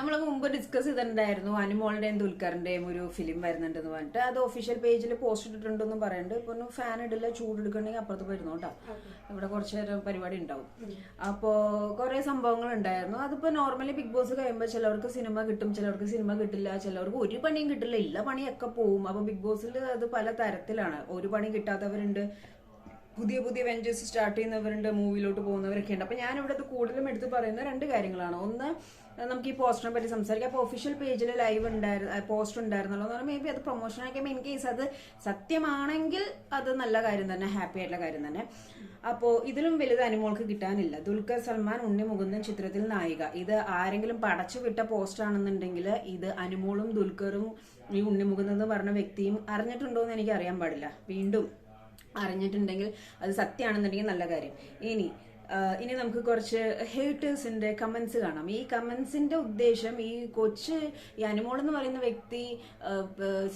നമ്മൾ മുമ്പ് ഡിസ്കസ് ചെയ്തിട്ടുണ്ടായിരുന്നു അനുമോളുടെയും ദുൽഖറിന്റെയും ഒരു ഫിലിം വരുന്നുണ്ടെന്ന് പറഞ്ഞിട്ട്. അത് ഒഫീഷ്യൽ പേജിൽ പോസ്റ്റ് ഇട്ടിട്ടുണ്ടെന്ന് പറയുന്നുണ്ട്. ഇപ്പൊ ഒന്ന് ഫാൻ ഇടില്ല, ചൂടെടുക്കണമെങ്കിൽ അപ്പുറത്ത് പോയിരുന്നു കേട്ടോ. ഇവിടെ കുറച്ചു നേരം പരിപാടി ഉണ്ടാവും. അപ്പോ കുറെ സംഭവങ്ങൾ ഉണ്ടായിരുന്നു. അതിപ്പോ നോർമലി ബിഗ് ബോസ് കഴിയുമ്പോൾ ചിലവർക്ക് സിനിമ കിട്ടും, ചിലവർക്ക് സിനിമ കിട്ടില്ല, ചിലവർക്ക് ഒരു പണിയും കിട്ടില്ല, ഇല്ല പണിയൊക്കെ പോവും. അപ്പൊ ബിഗ് ബോസിൽ അത് പല തരത്തിലാണ്. ഒരു പണി കിട്ടാത്തവരുണ്ട്, പുതിയ പുതിയ വെഞ്ചേഴ്സ് സ്റ്റാർട്ട് ചെയ്യുന്നവരുണ്ട്, മൂവിയിലോട്ട് പോകുന്നവരൊക്കെ ഉണ്ട്. അപ്പൊ ഞാൻ ഇവിടെ കൂടുതലും എടുത്ത് പറയുന്ന രണ്ട് കാര്യങ്ങളാണ്. ഒന്ന്, നമുക്ക് ഈ പോസ്റ്ററിനെ പറ്റി സംസാരിക്കാം. അപ്പൊ ഒഫീഷ്യൽ പേജിൽ ലൈവ് ഉണ്ടായിരുന്നു, പോസ്റ്റർ ഉണ്ടായിരുന്നല്ലോ എന്ന് പറഞ്ഞാൽ മേ ബി അത് പ്രൊമോഷൻ ആക്കിയപ്പോൾ ഇൻ കേസ് അത് സത്യമാണെങ്കിൽ അത് നല്ല കാര്യം തന്നെ, ഹാപ്പി ആയിട്ടുള്ള കാര്യം തന്നെ. അപ്പോൾ ഇതിലും വലുത് അനുമോൾക്ക് കിട്ടാനില്ല. ദുൽഖർ സൽമാൻ, ഉണ്ണി മുകുന്ദൻ ചിത്രത്തിൽ നായിക. ഇത് ആരെങ്കിലും പടച്ചു വിട്ട പോസ്റ്റർ ആണെന്നുണ്ടെങ്കിൽ ഇത് അനുമോളും ദുൽഖറും ഈ ഉണ്ണി മുകുന്ദൻ എന്ന് പറഞ്ഞ വ്യക്തിയും അറിഞ്ഞിട്ടുണ്ടോ എന്ന് എനിക്ക് അറിയാൻ പാടില്ല. വീണ്ടും അറിഞ്ഞിട്ടുണ്ടെങ്കിൽ അത് സത്യമാണെന്നുണ്ടെങ്കിൽ നല്ല കാര്യം. ഇനി നമുക്ക് കുറച്ച് ഹേറ്റേഴ്സിന്റെ കമന്റ്സ് കാണാം. ഈ കമന്റ്സിന്റെ ഉദ്ദേശം ഈ അനുമോൾ എന്ന് പറയുന്ന വ്യക്തി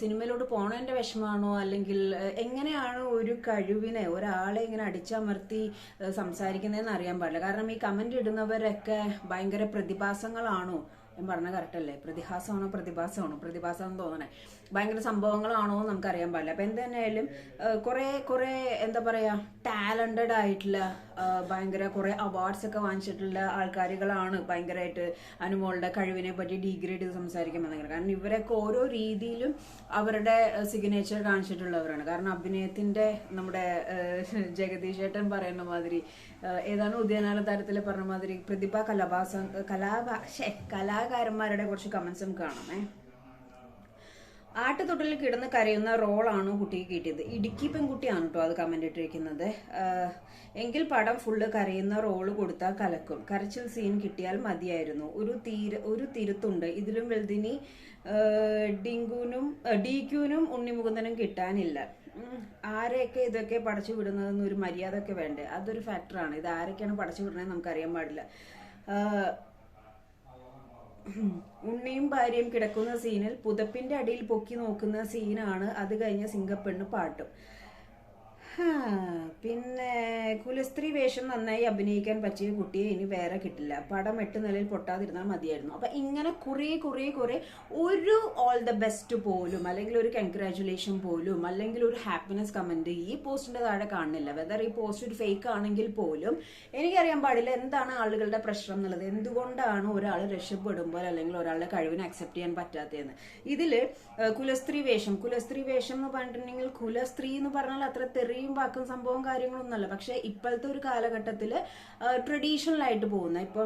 സിനിമയിലോട്ട് പോണതിന്റെ വിഷമാണോ, അല്ലെങ്കിൽ എങ്ങനെയാണ് ഒരു കഴിവിനെ, ഒരാളെ ഇങ്ങനെ അടിച്ചമർത്തി സംസാരിക്കുന്നതെന്ന് അറിയാൻ പാടില്ല. കാരണം ഈ കമന്റ് ഇടുന്നവരൊക്കെ ഭയങ്കര പ്രതിഭാസങ്ങളാണോ, ഞാൻ പറഞ്ഞ കറക്റ്റ് അല്ലേ? പ്രതിഭാസമാണോ പ്രതിഭാസമാണെന്ന് തോന്നണേ. ഭയങ്കര സംഭവങ്ങളാണോ എന്ന് നമുക്കറിയാൻ പാടില്ല. അപ്പൊ എന്തായാലും കുറെ എന്താ പറയാ, ടാലന്റഡ് ആയിട്ടുള്ള ഭയങ്കര കുറെ അവാർഡ്സ് ഒക്കെ വാങ്ങിച്ചിട്ടുള്ള ആൾക്കാരുകളാണ് ഭയങ്കരമായിട്ട് അനുമോളുടെ കഴിവിനെ പറ്റി ഡീഗ്രേഡ് ചെയ്ത് സംസാരിക്കുമെന്നെങ്കിൽ. കാരണം ഇവരൊക്കെ ഓരോ രീതിയിലും അവരുടെ സിഗ്നേച്ചർ കാണിച്ചിട്ടുള്ളവരാണ്. കാരണം അഭിനയത്തിന്റെ നമ്മുടെ ജഗദീഷ് ചേട്ടൻ പറയുന്ന മാതിരി, ഏതാണ് ഉദ്യാനാല താരത്തിൽ പറഞ്ഞ മാതിരി പ്രതിഭ കലാകാരന്മാരുടെ കുറച്ച് കമന്റ്സും കാണാമേ. ആട്ടുതൊട്ടിൽ കിടന്ന് കരയുന്ന റോളാണ് കുട്ടിക്ക് കിട്ടിയത്. ഇടുക്കി പെൺകുട്ടിയാണ് കേട്ടോ അത് കമന്റ് ഇട്ടിരിക്കുന്നത്. എങ്കിൽ പടം ഫുള്ള് കരയുന്ന റോള് കൊടുത്താൽ കലക്കും. കരച്ചിൽ സീൻ കിട്ടിയാൽ മതിയായിരുന്നു. ഒരു തിരുത്തുണ്ട്. ഇതിലും വലുതിനി ഡിക്യൂനും ഉണ്ണിമുകുന്ദനും കിട്ടാനില്ല. ആരെയൊക്കെ ഇതൊക്കെ പടച്ചു വിടുന്നതെന്ന് ഒരു മര്യാദ ഒക്കെ വേണ്ടേ? അതൊരു ഫാക്ടറാണ്. ഇത് ആരൊക്കെയാണ് പടച്ചു വിടുന്നത് നമുക്ക് അറിയാൻ പാടില്ല. ഉണ്ണിയും ഭാര്യയും കിടക്കുന്ന സീനിൽ പുതപ്പിന്റെ അടിയിൽ പൊക്കി നോക്കുന്ന സീനാണ്. അത് കഴിഞ്ഞ സിംഗപ്പെണ്ണ് പാട്ടും. പിന്നെ കുലസ്ത്രീ വേഷം നന്നായി അഭിനയിക്കാൻ പറ്റിയ കുട്ടിയെ ഇനി വേറെ കിട്ടില്ല. പടം 8 നിലയിൽ പൊട്ടാതിരുന്നാൽ മതിയായിരുന്നു. അപ്പൊ ഇങ്ങനെ കുറെ ഒരു ഓൾ ദ ബെസ്റ്റ് പോലും, അല്ലെങ്കിൽ ഒരു കൺഗ്രാറ്റുലേഷൻ പോലും, അല്ലെങ്കിൽ ഒരു ഹാപ്പിനെസ് കമന്റ് ഈ പോസ്റ്റിന്റെ താഴെ കാണുന്നില്ല. വെദർ ഈ പോസ്റ്റ് ഒരു ഫേക്ക് ആണെങ്കിൽ പോലും എനിക്കറിയാൻ പാടില്ല എന്താണ് ആളുകളുടെ പ്രശ്നം എന്നുള്ളത്. എന്തുകൊണ്ടാണ് ഒരാൾ രക്ഷപ്പെടുമ്പോൾ അല്ലെങ്കിൽ ഒരാളുടെ കഴിവിനെ അക്സെപ്റ്റ് ചെയ്യാൻ പറ്റാത്തതെന്ന്. ഇതില് കുലസ്ത്രീ വേഷം എന്ന് പറഞ്ഞിട്ടുണ്ടെങ്കിൽ, കുലസ്ത്രീ എന്ന് പറഞ്ഞാൽ അത്ര തെറിയും വാക്കും സംഭവം കാര്യങ്ങളൊന്നുമല്ല. പക്ഷെ ഇപ്പോഴത്തെ ഒരു കാലഘട്ടത്തില് ട്രഡീഷണൽ ആയിട്ട് പോകുന്ന, ഇപ്പൊ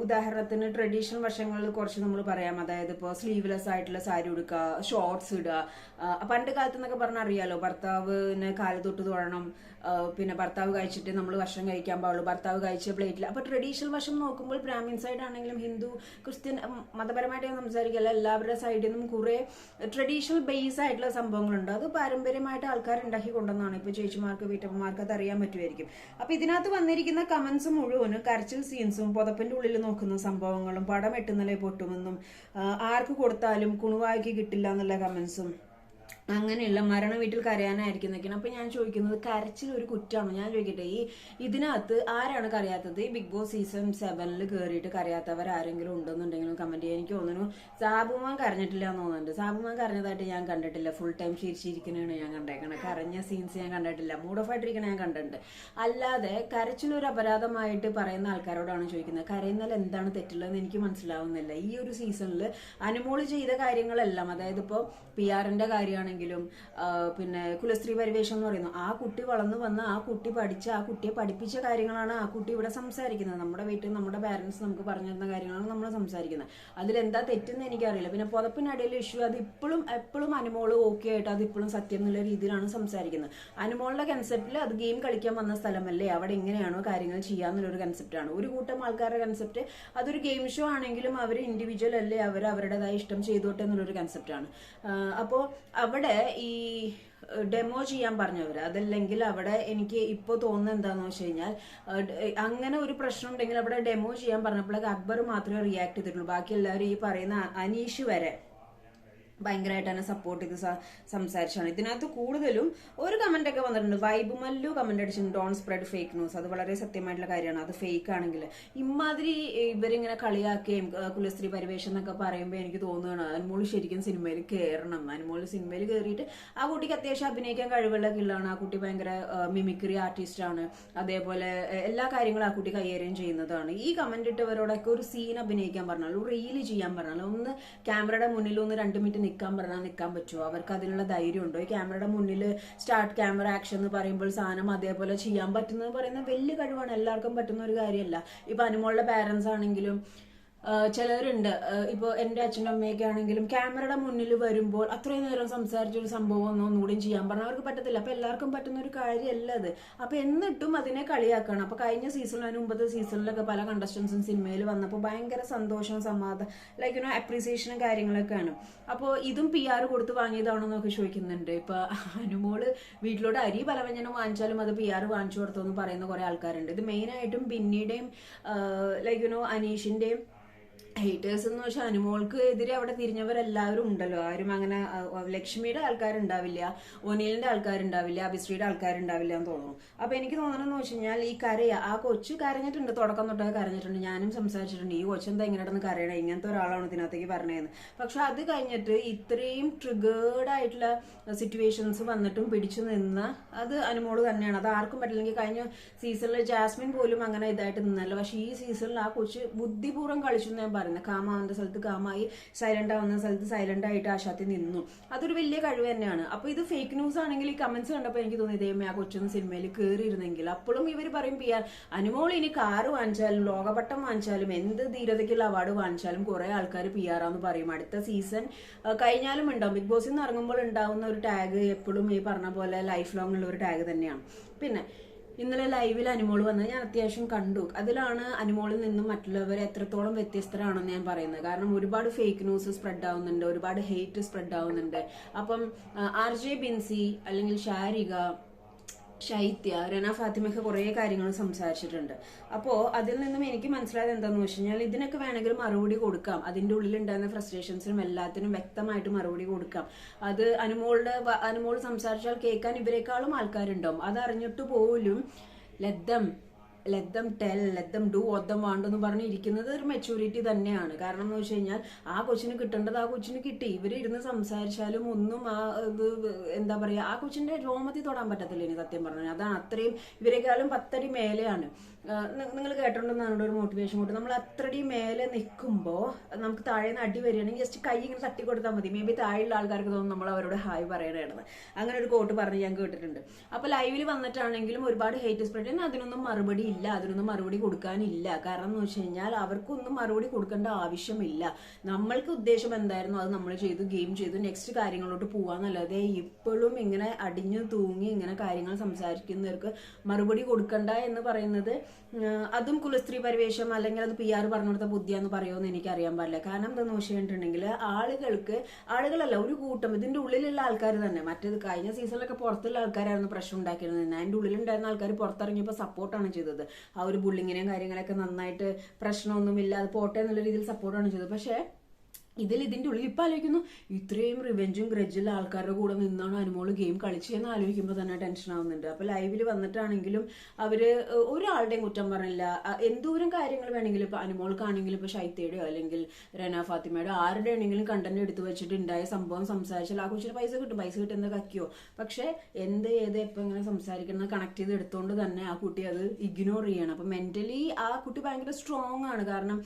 ഉദാഹരണത്തിന് ട്രഡീഷണൽ വശങ്ങളിൽ കുറച്ച് നമ്മൾ പറയാം. അതായത് ഇപ്പൊ സ്ലീവ്ലെസ് ആയിട്ടുള്ള സാരി ഉടുക്കുക, ഷോർട്സ് ഇടുക. പണ്ട് കാലത്ത് എന്നൊക്കെ പറഞ്ഞാൽ അറിയാലോ, ഭർത്താവിന് കാല് തൊട്ട് തൊഴണം, പിന്നെ ഭർത്താവ് കഴിച്ചിട്ട് നമ്മൾ ഭക്ഷണം കഴിക്കാൻ പാടുള്ളൂ, ഭർത്താവ് കഴിച്ച പ്ലേറ്റിൽ. അപ്പൊ ട്രഡീഷണൽ വശം നോക്കുമ്പോൾ ബ്രാഹ്മിൻ സൈഡ് ആണെങ്കിലും ഹിന്ദു ക്രിസ്ത്യൻ മതപരമായിട്ട് ഞാൻ സംസാരിക്കല്ല, എല്ലാവരുടെ സൈഡിൽ നിന്നും കുറെ ട്രഡീഷണൽ ബേസ് ആയിട്ടുള്ള സംഭവങ്ങളുണ്ട്. അത് പാരമ്പര്യമായിട്ട് ആൾക്കാർ ഉണ്ടാക്കി കൊണ്ടുവന്നാണ്. ഇപ്പൊ ചേച്ചിമാർക്ക് വീട്ടമ്മമാർക്ക് അത് അറിയാൻ പറ്റുമായിരിക്കും. അപ്പൊ ഇതിനകത്ത് വന്നിരിക്കുന്ന കമന്റ്സ് മുഴുവനും കരച്ചിൽ സീൻസും പുതപ്പിന്റെ ഉള്ളിൽ നോക്കുന്ന സംഭവങ്ങളും പടം 8 നില പൊട്ടുമെന്നും ആർക്ക് കൊടുത്താലും കുണുവായിക്ക് കിട്ടില്ല എന്നുള്ള കമന്റ്സും അങ്ങനെയുള്ള മരണ വീട്ടിൽ കരയാനായിരിക്കും നിൽക്കുന്നത്. അപ്പൊ ഞാൻ ചോദിക്കുന്നത്, കരച്ചിൽ ഒരു കുറ്റമാണോ? ഞാൻ ചോദിക്കട്ടെ, ഇതിനകത്ത് ആരാണ് കരയാത്തത്? ഈ ബിഗ് ബോസ് സീസൺ 7 കയറിയിട്ട് കരയാത്തവർ ആരെങ്കിലും ഉണ്ടെന്നുണ്ടെങ്കിലും കമന്റ് ചെയ്യാൻ. എനിക്ക് തോന്നുന്നു സാബുമാൻ കരഞ്ഞിട്ടില്ല എന്ന് തോന്നുന്നുണ്ട്. സാബുമാൻ കരഞ്ഞതായിട്ട് ഞാൻ കണ്ടിട്ടില്ല. ഫുൾ ടൈം ചിരിച്ചിരിക്കണേണ് ഞാൻ കണ്ടേക്കണേ. കരഞ്ഞ സീൻസ് ഞാൻ കണ്ടിട്ടില്ല. മൂഡ് ഓഫ് ആയിട്ടിരിക്കണ ഞാൻ കണ്ടിട്ടുണ്ട്. അല്ലാതെ കരച്ചിലൊരു അപരാധമായിട്ട് പറയുന്ന ആൾക്കാരോടാണ് ചോദിക്കുന്നത്. കരയുന്നതിൽ എന്താണ് തെറ്റുള്ളതെന്ന് എനിക്ക് മനസ്സിലാവുന്നില്ല. ഈ ഒരു സീസണിൽ അനുമോള് ചെയ്ത കാര്യങ്ങളെല്ലാം, അതായത് ഇപ്പോൾ PR-ന്റെ കാര്യമാണെങ്കിലും, പിന്നെ കുലസ്ത്രീ പരിവേഷം എന്ന് പറയുന്നു, ആ കുട്ടി വളർന്നു വന്ന് ആ കുട്ടി പഠിച്ച, ആ കുട്ടിയെ പഠിപ്പിച്ച കാര്യങ്ങളാണ് ആ കുട്ടി ഇവിടെ സംസാരിക്കുന്നത്. നമ്മുടെ വീട്ടിൽ നമ്മുടെ പാരന്റ്സ് നമുക്ക് പറഞ്ഞു തരുന്ന കാര്യങ്ങളാണ് നമ്മൾ സംസാരിക്കുന്നത്. അതിലെന്താ തെറ്റെന്ന് എനിക്കറിയില്ല. പിന്നെ പുതപ്പിനടിയിൽ ഇഷ്യൂ, അത് എപ്പോഴും അനുമോള് ഓക്കെ ആയിട്ട് അത് ഇപ്പോഴും സത്യം എന്നുള്ള രീതിയിലാണ് സംസാരിക്കുന്നത്. അനുമോളുടെ കൺസെപ്റ്റിൽ അത് ഗെയിം കളിക്കാൻ വന്ന സ്ഥലമല്ലേ, അവിടെ എങ്ങനെയാണോ കാര്യങ്ങൾ ചെയ്യാന്നുള്ളൊരു കൺസെപ്റ്റാണ്. ഒരു കൂട്ടം ആൾക്കാരുടെ കൺസെപ്റ്റ് അതൊരു ഗെയിം ഷോ ആണെങ്കിലും അവർ ഇൻഡിവിജ്വൽ അല്ലേ, അവർ അവരുടേതായ ഇഷ്ടം ചെയ്തോട്ടെ എന്നുള്ളൊരു കൺസെപ്റ്റാണ്. അപ്പോൾ അവിടെ ഈ ഡെമോ ചെയ്യാൻ പറഞ്ഞവര്, അതല്ലെങ്കിൽ അവിടെ എനിക്ക് ഇപ്പോൾ തോന്നുന്നത് എന്താണെന്ന് വെച്ച് കഴിഞ്ഞാൽ, അങ്ങനെ ഒരു പ്രശ്നം ഉണ്ടെങ്കിൽ അവിടെ ഡെമോ ചെയ്യാൻ പറഞ്ഞപ്പോഴേക്ക് അക്ബർ മാത്രമേ റിയാക്ട് ചെയ്തിട്ടുള്ളൂ. ബാക്കി എല്ലാവരും ഈ പറയുന്ന അനീഷ് വരെ ഭയങ്കരമായിട്ട് തന്നെ സപ്പോർട്ട് ചെയ്ത് സംസാരിച്ചാണ്. ഇതിനകത്ത് കൂടുതലും ഒരു കമന്റ് ഒക്കെ വന്നിട്ടുണ്ട്. വൈബ് മല്ലു കമന്റ് അടിച്ചിട്ടുണ്ട്, ഡോൺ സ്പ്രെഡ് ഫേക്ക് ന്യൂസ്. അത് വളരെ സത്യമായിട്ടുള്ള കാര്യമാണ്. അത് ഫേക്ക് ആണെങ്കിൽ ഇമാതിരി ഇവരിങ്ങനെ കളിയാക്കുകയും കുലസ്ത്രീ പരിവേഷം എന്നൊക്കെ പറയുമ്പോൾ എനിക്ക് തോന്നുകയാണ് അനുമോള് ശരിക്കും സിനിമയിൽ കയറണം. അനുമോള് സിനിമയിൽ കയറിയിട്ട് ആ കുട്ടിക്ക് അത്യാവശ്യം അഭിനയിക്കാൻ കഴിവുള്ള കിള്ളാണ്. ആ കുട്ടി ഭയങ്കര മിമിക്രി ആർട്ടിസ്റ്റ് ആണ്. അതേപോലെ എല്ലാ കാര്യങ്ങളും ആ കുട്ടി കൈകാര്യം ചെയ്യുന്നതാണ്. ഈ കമന്റ് ഇട്ടവരോടൊക്കെ ഒരു സീൻ അഭിനയിക്കാൻ പറഞ്ഞാൽ, ഒരു റീല് ചെയ്യാൻ പറഞ്ഞാൽ, ഒന്ന് ക്യാമറയുടെ മുന്നിൽ ഒന്ന് 2 മിനിറ്റ് നിൽക്കാൻ പറഞ്ഞാൽ നിൽക്കാൻ പറ്റുമോ? അവർക്ക് അതിനുള്ള ധൈര്യം ഉണ്ടോ? ഈ ക്യാമറയുടെ മുന്നിൽ സ്റ്റാർട്ട് ക്യാമറ ആക്ഷൻ എന്ന് പറയുമ്പോൾ സാധനം അതേപോലെ ചെയ്യാൻ പറ്റുന്നത് പറയുന്നത് വലിയ കഴിവാണ്. എല്ലാവർക്കും പറ്റുന്ന ഒരു കാര്യമല്ല. ഇപ്പൊ അനുമോളുടെ പാരന്റ്സ് ആണെങ്കിലും ചിലരുണ്ട്, ഇപ്പോൾ എൻ്റെ അച്ഛനും അമ്മയൊക്കെ ആണെങ്കിലും ക്യാമറയുടെ മുന്നിൽ വരുമ്പോൾ അത്രയും നേരം സംസാരിച്ചൊരു സംഭവം ഒന്നുകൂടിയും ചെയ്യാൻ പറഞ്ഞാൽ അവർക്ക് പറ്റത്തില്ല. അപ്പൊ എല്ലാവർക്കും പറ്റുന്ന ഒരു കാര്യമല്ല അത്. അപ്പൊ എന്നിട്ടും അതിനെ കളിയാക്കണം. അപ്പൊ കഴിഞ്ഞ സീസണിൽ, അതിന് മുമ്പത്തെ സീസണിലൊക്കെ പല കണ്ടസ്റ്റൻസും സിനിമയിൽ വന്നപ്പോൾ ഭയങ്കര സന്തോഷവും സമാധാനം, ലൈക്ക് അപ്രീസിയേഷനും കാര്യങ്ങളൊക്കെയാണ്. അപ്പോൾ ഇതും PR കൊടുത്ത് വാങ്ങിയതാണെന്നൊക്കെ ചോദിക്കുന്നുണ്ട്. ഇപ്പൊ അനുമോള് വീട്ടിലോട്ട് അരി പലവ്യഞ്ജനം വാങ്ങിച്ചാലും അത് PR വാങ്ങിച്ചു കൊടുത്തോന്ന് പറയുന്ന കുറെ ആൾക്കാരുണ്ട്. ഇത് മെയിനായിട്ടും ബിന്നിയുടെയും അനീഷിന്റെയും ഹേറ്റേഴ്സ് എന്ന് വെച്ചാൽ അനുമോൾക്ക് എതിരെ അവിടെ തിരിഞ്ഞവരെല്ലാവരും ഉണ്ടല്ലോ. ആരും അങ്ങനെ ലക്ഷ്മിയുടെ ആൾക്കാരുണ്ടാവില്ല, ഒനീലിന്റെ ആൾക്കാരുണ്ടാവില്ല, അഭിശ്രീയുടെ ആൾക്കാരുണ്ടാവില്ല എന്ന് തോന്നുന്നു. അപ്പൊ എനിക്ക് തോന്നണമെന്ന് വെച്ച് കഴിഞ്ഞാൽ ഈ ആ കൊച്ചു കരഞ്ഞിട്ടുണ്ട്, തുടക്കം തൊട്ടൊക്കെ കരഞ്ഞിട്ടുണ്ട്. ഞാനും സംസാരിച്ചിട്ടുണ്ട്, ഈ കൊച്ചെന്താ ഇങ്ങനെ കിടന്ന് കരയണേ, ഇങ്ങനത്തെ ഒരാളാണ് ഇതിനകത്തേക്ക് പറഞ്ഞതെന്ന്. പക്ഷെ അത് കഴിഞ്ഞിട്ട് ഇത്രയും ട്രിഗേർഡ് ആയിട്ടുള്ള സിറ്റുവേഷൻസ് വന്നിട്ടും പിടിച്ചു നിന്ന അത് അനുമോള് തന്നെയാണ്. അത് ആർക്കും പറ്റില്ലെങ്കിൽ കഴിഞ്ഞ സീസണിൽ ജാസ്മിൻ പോലും അങ്ങനെ ഇതായിട്ട് നിന്നല്ല. പക്ഷെ ഈ സീസണിൽ ആ കൊച്ച് ബുദ്ധിപൂർവ്വം കളിച്ചു ഞാൻ പറയുന്നത്. കാമാവുന്ന സ്ഥലത്ത് കാമായി, സൈലന്റ് ആവുന്ന സ്ഥലത്ത് സൈലന്റ് ആയിട്ട് ആശാത്തി നിന്നു. അതൊരു വലിയ കഴിവ് തന്നെയാണ്. അപ്പൊ ഇത് ഫേക്ക് ന്യൂസ് ആണെങ്കിൽ ഈ കമന്റ്സ് കണ്ടപ്പോൾ എനിക്ക് തോന്നി ഇതേമേ ആ കൊച്ചൊന്ന് സിനിമയിൽ കയറിയിരുന്നെങ്കിൽ. അപ്പോഴും ഇവർ പറയും PR അനുമോൾ ഇനി കാറ് വാങ്ങിച്ചാലും ലോകപട്ടം വാങ്ങിച്ചാലും എന്ത് ധീരതയ്ക്കുള്ള അവാർഡ് വാങ്ങിച്ചാലും കുറെ ആൾക്കാർ PR ആന്ന് പറയും. അടുത്ത സീസൺ കഴിഞ്ഞാലും ഉണ്ടാവും. ബിഗ് ബോസിൽ നിന്ന് ഇറങ്ങുമ്പോൾ ഉണ്ടാവുന്ന ഒരു ടാഗ് എപ്പോഴും ഈ പറഞ്ഞ പോലെ ലൈഫ് ലോങ് ഉള്ള ഒരു ടാഗ് തന്നെയാണ്. പിന്നെ ഇന്നലെ ലൈവിൽ അനുമോൾ വന്നത് ഞാൻ അത്യാവശ്യം കണ്ടു. അതിലാണ് അനുമോളിൽ നിന്നും മറ്റുള്ളവർ എത്രത്തോളം വ്യത്യസ്തരാണെന്ന് ഞാൻ പറയുന്നത്. കാരണം ഒരുപാട് ഫേക്ക് ന്യൂസ് സ്പ്രെഡ് ആവുന്നുണ്ട്, ഒരുപാട് ഹെയ്റ്റ് സ്പ്രെഡ് ആവുന്നുണ്ട്. അപ്പം RJ ബിൻസി അല്ലെങ്കിൽ ഷാരിക, ഷൈത്യ, റന ഫാത്തിമയൊക്കെ കുറേ കാര്യങ്ങൾ സംസാരിച്ചിട്ടുണ്ട്. അപ്പോൾ അതിൽ നിന്നും എനിക്ക് മനസ്സിലായത് എന്താണെന്ന് വെച്ച് കഴിഞ്ഞാൽ ഇതിനൊക്കെ വേണമെങ്കിൽ മറുപടി കൊടുക്കാം. അതിൻ്റെ ഉള്ളിലുണ്ടായിരുന്ന ഫ്രസ്ട്രേഷൻസിനും എല്ലാത്തിനും വ്യക്തമായിട്ട് മറുപടി കൊടുക്കാം. അത് അനുമോൾ സംസാരിച്ചാൽ കേൾക്കാൻ ഇവരെക്കാളും ആൾക്കാരുണ്ടാവും. അതറിഞ്ഞിട്ട് പോലും let them tell, let them do what dum want എന്ന് പറഞ്ഞിരിക്കുന്നത് ഒരു മെച്ചൂരിറ്റി തന്നെയാണ്. കാരണം എന്ന് വെച്ച് കഴിഞ്ഞാൽ ആ കൊച്ചിന് കിട്ടേണ്ടത് ആ കൊച്ചിന് കിട്ടി. ഇവർ ഇരുന്ന് സംസാരിച്ചാലും ഒന്നും ഇത് എന്താ പറയാ, ആ കൊച്ചിന്റെ രോമത്തിൽ തൊടാൻ പറ്റത്തില്ല ഇനി സത്യം പറഞ്ഞാൽ. അതാണ് അത്രയും ഇവരെക്കാളും 10 അടി മേലെയാണ്. നിങ്ങൾ കേട്ടിട്ടുണ്ടെന്നാണ് ഒരു മോട്ടിവേഷൻ കൂട്ട്. നമ്മൾ അത്രടി മേലെ നിൽക്കുമ്പോൾ നമുക്ക് താഴെ നിന്ന് അടി വരികയാണെങ്കിൽ ജസ്റ്റ് കൈ ഇങ്ങനെ തട്ടി കൊടുത്താൽ മതി. മേ ബി താഴെയുള്ള ആൾക്കാർക്ക് തോന്നും നമ്മൾ അവരോട് ഹായ് പറയണതാണ്. അങ്ങനെ ഒരു കോട്ട് പറഞ്ഞ് ഞാൻ കേട്ടിട്ടുണ്ട്. അപ്പൊ ലൈവിൽ വന്നിട്ടാണെങ്കിലും ഒരുപാട് ഹേറ്റ് സ്പ്രെഡ് ചെയ്യുന്ന അതിനൊന്നും മറുപടി ഇല്ല, അതിനൊന്നും മറുപടി കൊടുക്കാനില്ല. കാരണം എന്ന് വെച്ച് കഴിഞ്ഞാൽ അവർക്കൊന്നും മറുപടി കൊടുക്കേണ്ട ആവശ്യമില്ല. നമ്മൾക്ക് ഉദ്ദേശം എന്തായിരുന്നു അത് നമ്മൾ ചെയ്തു, ഗെയിം ചെയ്തു, നെക്സ്റ്റ് കാര്യങ്ങളോട്ട് പോവാന്നല്ലാതെ ഇപ്പോഴും ഇങ്ങനെ അടിഞ്ഞു തൂങ്ങി ഇങ്ങനെ കാര്യങ്ങൾ സംസാരിക്കുന്നവർക്ക് മറുപടി കൊടുക്കണ്ട എന്ന് പറയുന്നത് അതും കുലസ്ത്രീ പരിവേഷം അല്ലെങ്കിൽ അത് PR പറഞ്ഞു കൊടുത്ത ബുദ്ധിയാന്ന് പറയുമെന്ന് എനിക്കറിയാൻ പാടില്ല. കാരണം എന്താണെന്ന് വെച്ചിട്ടുണ്ടെങ്കിൽ ആളുകളല്ല ഒരു കൂട്ടം ഇതിന്റെ ഉള്ളിലുള്ള ആൾക്കാർ തന്നെ. മറ്റേത് കഴിഞ്ഞ സീസണിലൊക്കെ പുറത്തുള്ള ആൾക്കാരായിരുന്നു പ്രശ്നം ഉണ്ടാക്കിയിരുന്നത്. അതിന്റെ ഉള്ളിലുണ്ടായിരുന്ന ആൾക്കാർ പുറത്തിറങ്ങിയപ്പോൾ സപ്പോർട്ടാണ് ചെയ്തത്. ആ ഒരു ബുള്ളിങ്ങിനെയും കാര്യങ്ങളൊക്കെ നന്നായിട്ട് പ്രശ്നമൊന്നുമില്ല, അത് പോട്ടെ എന്നുള്ള രീതിയിൽ സപ്പോർട്ടാണ് ചെയ്തത്. പക്ഷേ ഇതിന്റെ ഉള്ളിൽ ഇപ്പൊ ആലോചിക്കുന്നു ഇത്രയും റിവെഞ്ചും ഗ്രഡ്ജുള്ള ആൾക്കാരുടെ കൂടെ നിന്നാണ് അനുമോള് ഗെയിം കളിച്ചതെന്ന് ആലോചിക്കുമ്പോൾ തന്നെ ടെൻഷൻ ആവുന്നുണ്ട്. അപ്പൊ ലൈവിൽ വന്നിട്ടാണെങ്കിലും അവര് ഒരാളുടെയും കുറ്റം പറഞ്ഞില്ല. എന്തോരം കാര്യങ്ങൾ വേണമെങ്കിലും ഇപ്പൊ അനുമോൾക്കാണെങ്കിലും ഇപ്പൊ ഷൈത്തയുടെയോ അല്ലെങ്കിൽ റന ഫാത്തിമയുടെ ആരുടെ ആണെങ്കിലും കണ്ടന്റ് എടുത്തു വെച്ചിട്ട് ഉണ്ടായ സംഭവം സംസാരിച്ചാൽ ആ കൊച്ചിന് പൈസ കിട്ടുന്ന കക്കിയോ. പക്ഷെ എന്ത് ഏത് എപ്പോ ഇങ്ങനെ സംസാരിക്കുന്നത് കണക്ട് ചെയ്ത് എടുത്തോണ്ട് തന്നെ ആ കുട്ടി അത് ഇഗ്നോർ ചെയ്യണം. അപ്പൊ മെന്റലി ആ കുട്ടി ഭയങ്കര സ്ട്രോങ് ആണ്. കാരണം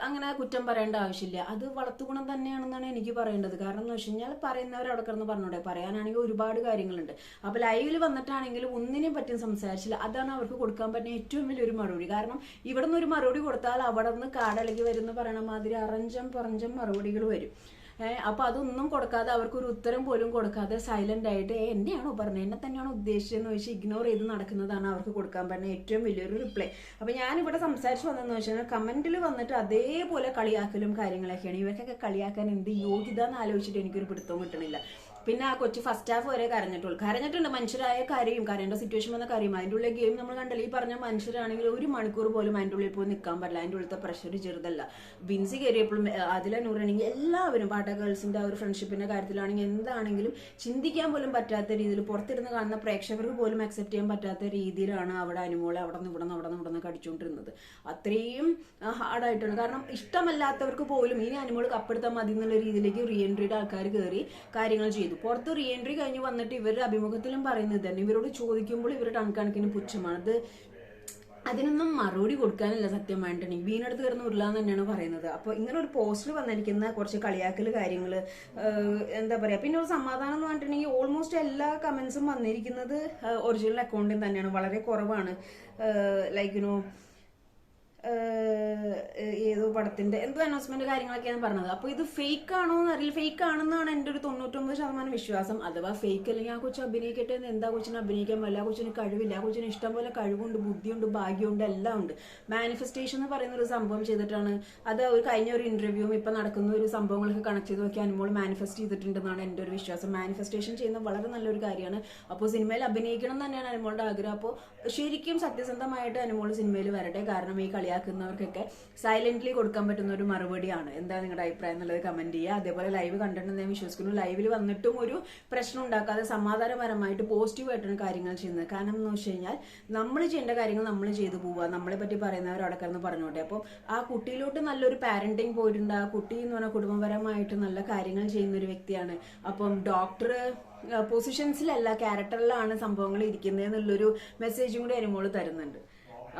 അങ്ങനെ കുറ്റം പറയേണ്ട ആവശ്യമില്ല. അത് ഗുണം തന്നെയാണെന്നാണ് എനിക്ക് പറയേണ്ടത്. കാരണം എന്ന് വെച്ച് കഴിഞ്ഞാൽ പറയുന്നവർ അവിടെ കിടന്ന് പറഞ്ഞോട്ടെ, പറയാനാണെങ്കിൽ ഒരുപാട് കാര്യങ്ങളുണ്ട്. അപ്പൊ ലൈവിൽ വന്നിട്ടാണെങ്കിലും ഒന്നിനെയും പറ്റിയും സംസാരിച്ചില്ല. അതാണ് അവർക്ക് കൊടുക്കാൻ പറ്റുന്ന ഏറ്റവും വലിയൊരു മറുപടി. കാരണം ഇവിടെ നിന്ന് ഒരു മറുപടി കൊടുത്താൽ അവിടെ നിന്ന് കാടലകി വരുന്ന പറയണ മാതിരി അറഞ്ചം പറഞ്ചം മറുപടികൾ വരും. അപ്പൊ അതൊന്നും കൊടുക്കാതെ അവർക്കൊരു ഉത്തരം പോലും കൊടുക്കാതെ സൈലന്റ് ആയിട്ട് എന്നെയാണോ പറഞ്ഞത്, എന്നെ തന്നെയാണോ ഉദ്ദേശിച്ചതെന്ന് വെച്ച് ഇഗ്നോർ ചെയ്ത് നടക്കുന്നതാണ് അവർക്ക് കൊടുക്കാൻ പറ്റുന്ന ഏറ്റവും വലിയൊരു റിപ്ലൈ. അപ്പൊ ഞാനിവിടെ സംസാരിച്ചു വന്നതെന്ന് വെച്ചാൽ കമന്റിൽ വന്നിട്ട് അതേപോലെ കളിയാക്കലും കാര്യങ്ങളൊക്കെയാണ്. ഇവർക്കൊക്കെ കളിയാക്കാൻ എന്ത് യോഗ്യത എന്ന് ആലോചിച്ചിട്ട് എനിക്കൊരു പിടുത്തവും കിട്ടണില്ല. പിന്നെ ആ കൊച്ചു ഫസ്റ്റ് ഹാഫ് വരെ കരഞ്ഞിട്ടുണ്ട്. മനുഷ്യരായ കരയേണ്ട സിറ്റുവേഷൻ വന്ന കരയും. അതിൻ്റെ ഉള്ളിൽ ഗെയിം നമ്മൾ കണ്ടല്ലോ, ഈ പറഞ്ഞ മനുഷ്യരാണെങ്കിൽ 1 മണിക്കൂർ പോലും അതിൻ്റെ ഉള്ളിൽ പോയി നിൽക്കാൻ പറ്റില്ല. അതിൻ്റെ ഉള്ളിലത്തെ പ്രഷർ ചെറുതല്ല. ബിൻസി കയറിയപ്പോഴും അതിലെ നൂറാണെങ്കിൽ എല്ലാവരും പാട്ട ഗേൾസിന്റെ ആ ഒരു ഫ്രണ്ട്ഷിപ്പിന്റെ കാര്യത്തിലാണെങ്കിൽ എന്താണെങ്കിലും ചിന്തിക്കാൻ പോലും പറ്റാത്ത രീതിയിൽ, പുറത്തിരുന്ന് കാണുന്ന പ്രേക്ഷകർക്ക് പോലും അക്സെപ്റ്റ് ചെയ്യാൻ പറ്റാത്ത രീതിയിലാണ് അവിടെ അനുമോളെ അവിടെ നിന്ന് കടിച്ചുകൊണ്ടിരുന്നത്. അത്രയും ഹാർഡായിട്ടാണ്. കാരണം ഇഷ്ടമല്ലാത്തവർക്ക് പോലും ഇനി അനുമോൾ കപ്പെടുത്താൻ മതി എന്നുള്ള രീതിയിലേക്ക് റീ എൻട്രിയുടെ ആൾക്കാർ കയറി കാര്യങ്ങൾ ചെയ്തു. പുറത്ത് റീ എൻട്രി കഴിഞ്ഞ് വന്നിട്ട് ഇവരുടെ അഭിമുഖത്തിലും പറയുന്നത് തന്നെ, ഇവരോട് ചോദിക്കുമ്പോൾ ഇവരുടെ കണക്കിന് പുച്ഛമാണ്. അതിനൊന്നും മറുപടി കൊടുക്കാനില്ല സത്യമായിട്ടുണ്ടെങ്കിൽ. വീണെടുത്ത് കിടന്ന് ഉരുളാന്ന് തന്നെയാണ് പറയുന്നത്. അപ്പോൾ ഇങ്ങനെ ഒരു പോസ്റ്റിൽ വന്നിരിക്കുന്ന കുറച്ച് കളിയാക്കൽ കാര്യങ്ങൾ, എന്താ പറയുക. പിന്നെ ഒരു സമാധാനം എന്ന് പറഞ്ഞിട്ടുണ്ടെങ്കിൽ ഓൾമോസ്റ്റ് എല്ലാ കമന്റ്സും വന്നിരിക്കുന്നത് ഒറിജിനൽ അക്കൗണ്ടിൽ തന്നെയാണ്. വളരെ കുറവാണ് ലൈക്ക് ഏതോ പടത്തിന്റെ എന്തോ അനൗൺസ്മെന്റ് കാര്യങ്ങളൊക്കെയാണ് പറഞ്ഞത്. അപ്പൊ ഇത് ഫേക്ക് ആണോ എന്ന് അറിയില്ല. ഫേക്ക് ആണെന്നാണ് എൻ്റെ ഒരു 99% വിശ്വാസം. അഥവാ ഫേക്ക് അല്ലെങ്കിൽ ആ കൊച്ചു അഭിനയിക്കട്ടെ എന്ന്. എന്താ കൊച്ചിനെ അഭിനയിക്കാൻ പറ്റില്ല? ആ കൊച്ചിന് കഴിവില്ല. ആ കൊച്ചിന് ഇഷ്ടംപോലെ കഴിവുണ്ട്, ബുദ്ധിയുണ്ട്, ഭാഗ്യമുണ്ട്, എല്ലാം ഉണ്ട്. മാനിഫെസ്റ്റേഷൻ എന്ന് പറയുന്ന ഒരു സംഭവം ചെയ്തിട്ടാണ് അത് കഴിഞ്ഞ ഒരു ഇന്റർവ്യൂവും ഇപ്പൊ നടക്കുന്ന ഒരു സംഭവങ്ങളൊക്കെ കണക്ട് ചെയ്ത് നോക്കി അനുമോൾ മാനിഫെസ്റ്റ് ചെയ്തിട്ടുണ്ടെന്നാണ് എൻ്റെ ഒരു വിശ്വാസം. മാനിഫെസ്റ്റേഷൻ ചെയ്യുന്ന വളരെ നല്ലൊരു കാര്യമാണ്. അപ്പോൾ സിനിമയിൽ അഭിനയിക്കണം തന്നെയാണ് അനുമോളുടെ ആഗ്രഹം. അപ്പോൾ ശരിക്കും സത്യസന്ധമായിട്ട് അനുമോൾ സിനിമയിൽ വരട്ടെ. കാരണം ഈ കളിയാക്കുന്നവർക്കൊക്കെ സൈലന്റ്ലി കൊടുക്കാൻ പറ്റുന്ന ഒരു മറുപടിയാണ്. എന്താ നിങ്ങളുടെ അഭിപ്രായം എന്നുള്ളത് കമന്റ് ചെയ്യുക. അതേപോലെ ലൈവ് കണ്ടിട്ടുണ്ടെന്ന് ഞാൻ വിശ്വസിക്കുന്നു. ലൈവിൽ വന്നിട്ടും ഒരു പ്രശ്നം ഉണ്ടാക്കാതെ സമാധാനപരമായിട്ട് പോസിറ്റീവായിട്ടാണ് കാര്യങ്ങൾ ചെയ്യുന്നത്. കാരണം എന്ന് വെച്ച് കഴിഞ്ഞാൽ നമ്മൾ ചെയ്യേണ്ട കാര്യങ്ങൾ നമ്മൾ ചെയ്തു പോവുക. നമ്മളെ പറ്റി പറയുന്നവർ അവിടെ കിടന്ന് പറഞ്ഞോട്ടെ. അപ്പോൾ ആ കുട്ടിയിലോട്ട് നല്ലൊരു പാരന്റിങ് പോയിട്ടുണ്ട്. ആ കുട്ടി എന്ന് പറഞ്ഞാൽ കുടുംബപരമായിട്ട് നല്ല കാര്യങ്ങൾ ചെയ്യുന്ന ഒരു വ്യക്തിയാണ്. അപ്പം ഡോക്ടർ പൊസിഷൻസിലല്ല ക്യാരക്ടറിലാണ് സംഭവങ്ങൾ ഇരിക്കുന്നത് എന്നുള്ളൊരു മെസ്സേജും കൂടി അനുമോള് തരുന്നുണ്ട്.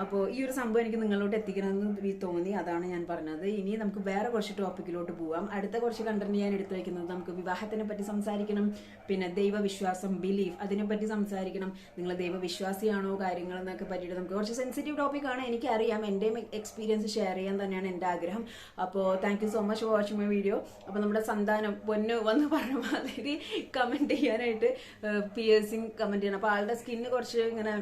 അപ്പോൾ ഈ ഒരു സംഭവം എനിക്ക് നിങ്ങളോട്ട് എത്തിക്കണമെന്ന് തോന്നി. അതാണ് ഞാൻ പറഞ്ഞത്. ഇനി നമുക്ക് വേറെ കുറച്ച് ടോപ്പിക്കിലോട്ട് പോവാം. അടുത്ത കുറച്ച് കണ്ടന്റ് ഞാൻ എടുത്തു വയ്ക്കുന്നത് നമുക്ക് വിവാഹത്തിനെ പറ്റി സംസാരിക്കണം. പിന്നെ ദൈവവിശ്വാസം, ബിലീഫ്, അതിനെപ്പറ്റി സംസാരിക്കണം. നിങ്ങൾ ദൈവവിശ്വാസിയാണോ കാര്യങ്ങൾ എന്നൊക്കെ പറ്റിയിട്ട് നമുക്ക് കുറച്ച് സെൻസിറ്റീവ് ടോപ്പിക്കാണ്. എനിക്കറിയാം. എൻ്റെ എക്സ്പീരിയൻസ് ഷെയർ ചെയ്യാൻ തന്നെയാണ് എൻ്റെ ആഗ്രഹം. അപ്പോൾ thank you so much for watching my video. അപ്പോൾ നമ്മുടെ സന്താനം പൊന്നു വന്ന് പറഞ്ഞ മാതിരി കമന്റ് ചെയ്യാനായിട്ട് പിയേഴ്സിങ് കമന്റ് ചെയ്യണം. അപ്പോൾ ആളുടെ സ്കിന്ന് കുറച്ച് ഇങ്ങനെ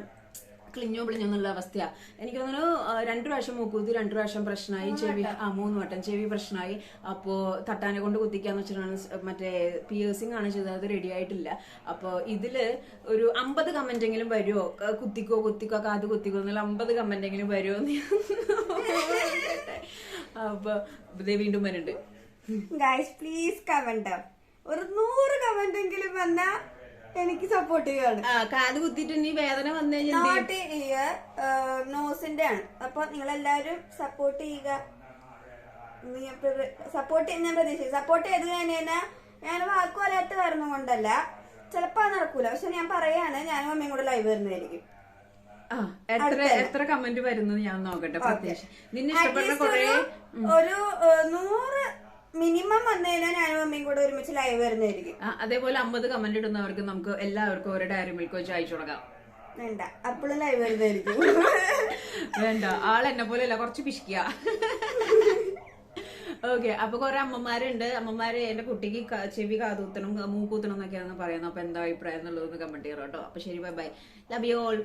ക്ലിഞ്ഞോ പിളിഞ്ഞോ എന്നുള്ള അവസ്ഥയാണ്. എനിക്ക് തോന്നുന്നു 2 പ്രാവശ്യം മൂക്കുത്തി, 2 പ്രാവശ്യം പ്രശ്നമായി. 3 വട്ടം ചെവി പ്രശ്നമായി. അപ്പോൾ തട്ടാനെ കൊണ്ട് കുത്തിക്കാന്ന് വെച്ചിട്ടാണ് മറ്റേ പിയേഴ്സിംഗ് ആണ് ചെയ്തത്. അത് റെഡി ആയിട്ടില്ല. അപ്പോൾ ഇതില് ഒരു 50 കമന്റെങ്കിലും വരുമോ, കുത്തിക്കോ കാത് കുത്തിക്കോ എന്നുള്ള 50 കമന്റെങ്കിലും വരുമോ എന്ന്. അപ്പൊ വീണ്ടും വരുന്നുണ്ട്. ഗൈസ് പ്ലീസ് കമന്റ്, ഒരു 100 കമന്റെങ്കിലും വന്നാ എനിക്ക് സപ്പോർട്ട് ചെയ്യാണ്. കാത് കുത്തിട്ട് ഇനി വേദന വന്നു നോട്ട് നോസിന്റെ ആണ്. അപ്പൊ നിങ്ങളെല്ലാരും സപ്പോർട്ട് ചെയ്യുക. സപ്പോർട്ട് ഞാൻ പ്രതീക്ഷിക്കും. സപ്പോർട്ട് ചെയ്ത് കഴിഞ്ഞാൽ ഞാൻ വാക്കു അറിയാത്ത കാരണം കൊണ്ടല്ല, ചിലപ്പോ നടക്കൂല. പക്ഷെ ഞാൻ പറയാണ്, ഞാനും അമ്മയും കൂടെ ലൈവ് വരുന്നതായിരിക്കും. എത്ര കമന്റ് വരുന്നത് ഞാൻ നോക്കട്ടെ. നിന്നെ ഇഷ്ടപ്പെടുന്ന ഒരു 100 മിനിമം വന്നതിനാൽ ഞാനും അമ്മയും കൂടെ ഒരുമിച്ച് ലൈവ് വരുന്നതായിരിക്കും. അതേപോലെ 50 കമന്റ് ഇടുന്നവർക്ക് നമുക്ക് എല്ലാവർക്കും ഒരു ഡയറി മിൽക്ക് വെച്ച് അയച്ചു കൊടുക്കാം. വേണ്ട, അപ്പോഴും ലൈവ് വരുന്നതായിരിക്കും. വേണ്ട, ആളെന്നെ പോലെ അല്ല, കുറച്ച് പിശിക്കുക. ഓക്കെ. അപ്പൊ കുറെ അമ്മമാരുണ്ട്. അമ്മമാര് എന്റെ കുട്ടിക്ക് ചെവി കാതൂത്തണം, മൂക്കൂത്തണം എന്നൊക്കെയാണെന്ന് പറയുന്നത്. അപ്പൊ എന്താ അഭിപ്രായം എന്നുള്ളതൊന്ന് കമന്റ് ചെയ്യാം കേട്ടോ. അപ്പൊ ശരി, bye bye, love you all.